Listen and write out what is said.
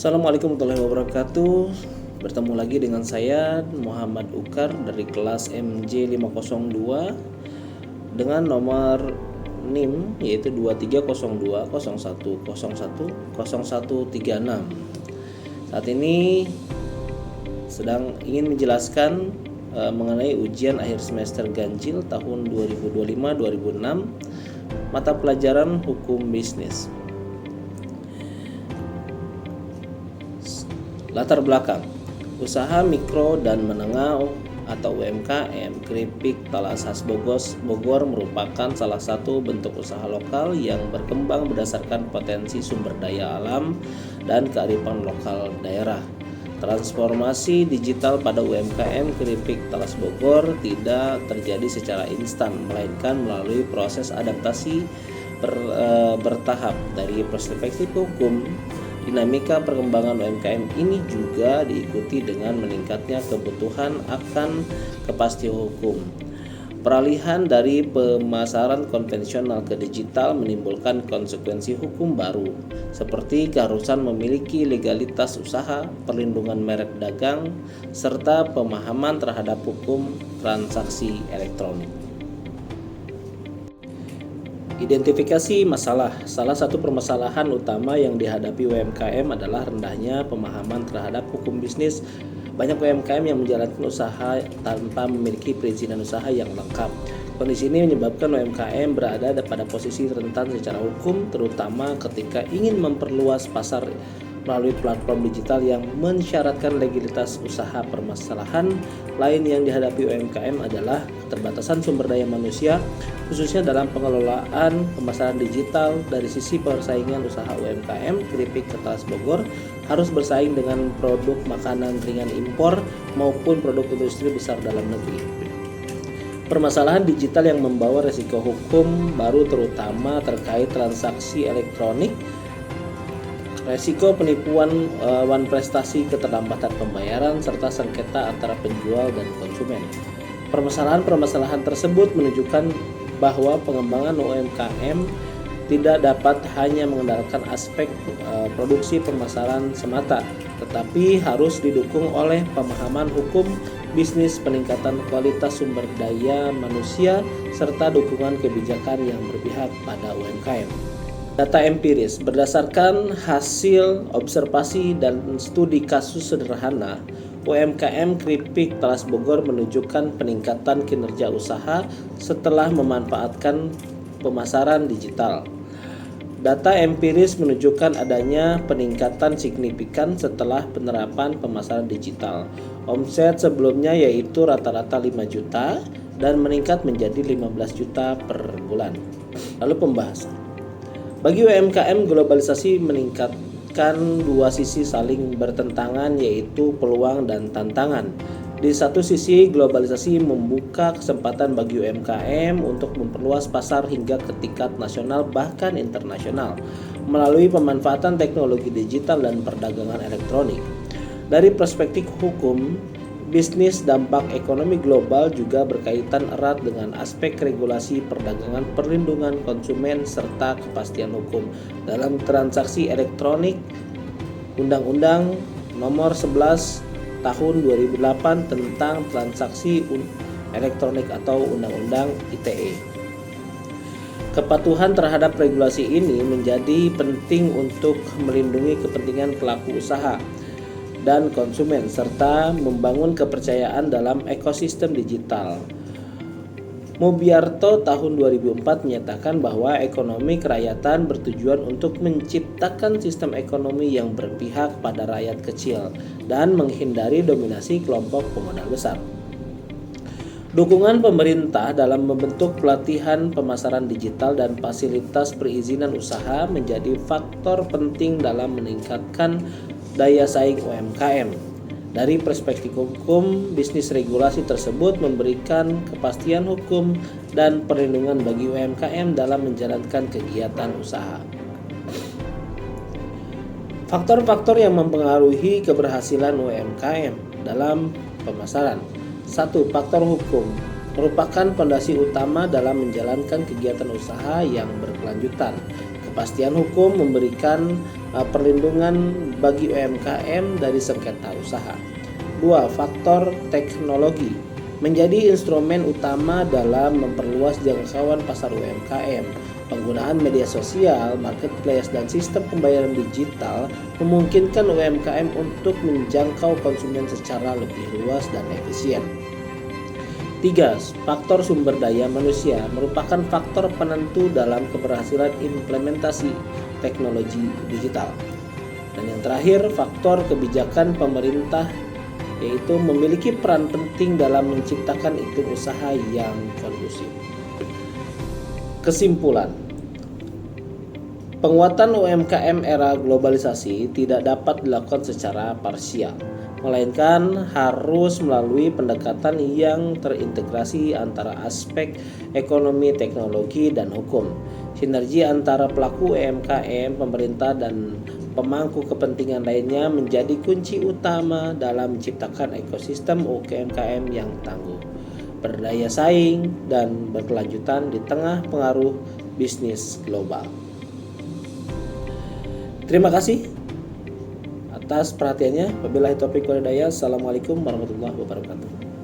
Assalamualaikum warahmatullahi wabarakatuh. Bertemu lagi dengan saya Muhammad Ukar dari kelas MJ 502 dengan nomor NIM yaitu 230201010136. Saat ini sedang ingin menjelaskan mengenai ujian akhir semester ganjil tahun 2025-2006 mata pelajaran hukum bisnis. Latar belakang, usaha mikro dan menengah atau UMKM keripik talas khas Bogor merupakan salah satu bentuk usaha lokal yang berkembang berdasarkan potensi sumber daya alam dan kearifan lokal daerah. Transformasi digital pada UMKM keripik talas Bogor tidak terjadi secara instan, melainkan melalui proses adaptasi bertahap. Dari perspektif hukum, dinamika perkembangan UMKM ini juga diikuti dengan meningkatnya kebutuhan akan kepastian hukum. Peralihan dari pemasaran konvensional ke digital menimbulkan konsekuensi hukum baru, seperti keharusan memiliki legalitas usaha, perlindungan merek dagang, serta pemahaman terhadap hukum transaksi elektronik. Identifikasi masalah. Salah satu permasalahan utama yang dihadapi UMKM adalah rendahnya pemahaman terhadap hukum bisnis. Banyak UMKM yang menjalankan usaha tanpa memiliki perizinan usaha yang lengkap. Kondisi ini menyebabkan UMKM berada pada posisi rentan secara hukum, terutama ketika ingin memperluas pasar melalui platform digital yang mensyaratkan legalitas usaha. Permasalahan lain yang dihadapi UMKM adalah keterbatasan sumber daya manusia, khususnya dalam pengelolaan pemasaran digital. Dari sisi persaingan usaha UMKM keripik talas Bogor harus bersaing dengan produk makanan ringan impor maupun produk industri besar dalam negeri. Permasalahan digital yang membawa resiko hukum baru terutama terkait transaksi elektronik, resiko penipuan wan prestasi, keterlambatan pembayaran, serta sengketa antara penjual dan konsumen. Permasalahan-permasalahan tersebut menunjukkan bahwa pengembangan UMKM tidak dapat hanya mengandalkan aspek produksi pemasaran semata, tetapi harus didukung oleh pemahaman hukum bisnis, peningkatan kualitas sumber daya manusia, serta dukungan kebijakan yang berpihak pada UMKM. Data empiris berdasarkan hasil observasi dan studi kasus sederhana, UMKM keripik talas Bogor menunjukkan peningkatan kinerja usaha setelah memanfaatkan pemasaran digital. Data empiris menunjukkan adanya peningkatan signifikan setelah penerapan pemasaran digital. Omset sebelumnya yaitu rata-rata 5 juta dan meningkat menjadi 15 juta per bulan. Lalu pembahasan. Bagi UMKM, globalisasi meningkatkan dua sisi saling bertentangan, yaitu peluang dan tantangan. Di satu sisi, globalisasi membuka kesempatan bagi UMKM untuk memperluas pasar hingga ke tingkat nasional bahkan internasional melalui pemanfaatan teknologi digital dan perdagangan elektronik. Dari perspektif hukum bisnis, dampak ekonomi global juga berkaitan erat dengan aspek regulasi perdagangan, perlindungan konsumen, serta kepastian hukum. Dalam transaksi elektronik, Undang-Undang Nomor 11 Tahun 2008 tentang transaksi elektronik atau Undang-Undang ITE. Kepatuhan terhadap regulasi ini menjadi penting untuk melindungi kepentingan pelaku usaha dan konsumen, serta membangun kepercayaan dalam ekosistem digital. Mubiarto tahun 2004 menyatakan bahwa ekonomi kerakyatan bertujuan untuk menciptakan sistem ekonomi yang berpihak pada rakyat kecil dan menghindari dominasi kelompok pemodal besar. Dukungan pemerintah dalam membentuk pelatihan pemasaran digital dan fasilitas perizinan usaha menjadi faktor penting dalam meningkatkan daya saing UMKM. Dari perspektif hukum bisnis, regulasi tersebut memberikan kepastian hukum dan perlindungan bagi UMKM dalam menjalankan kegiatan usaha. Faktor-faktor yang mempengaruhi keberhasilan UMKM dalam pemasaran. 1. Faktor hukum merupakan fondasi utama dalam menjalankan kegiatan usaha yang berkelanjutan. Kepastian hukum memberikan perlindungan bagi UMKM dari sengketa usaha. 2. Faktor teknologi menjadi instrumen utama dalam memperluas jangkauan pasar UMKM. Penggunaan media sosial, marketplace, dan sistem pembayaran digital memungkinkan UMKM untuk menjangkau konsumen secara lebih luas dan efisien. 3. Faktor sumber daya manusia merupakan faktor penentu dalam keberhasilan implementasi teknologi digital. Dan yang terakhir, faktor kebijakan pemerintah, yaitu memiliki peran penting dalam menciptakan iklim usaha yang kondusif. Kesimpulan, penguatan UMKM era globalisasi tidak dapat dilakukan secara parsial, melainkan harus melalui pendekatan yang terintegrasi antara aspek ekonomi, teknologi, dan hukum. Sinergi antara pelaku UMKM, pemerintah, dan pemangku kepentingan lainnya menjadi kunci utama dalam menciptakan ekosistem UMKM yang tangguh, berdaya saing, dan berkelanjutan di tengah pengaruh bisnis global. Terima kasih atas perhatiannya. Wabillahi taufiq wal hidayah. Assalamualaikum warahmatullahi wabarakatuh.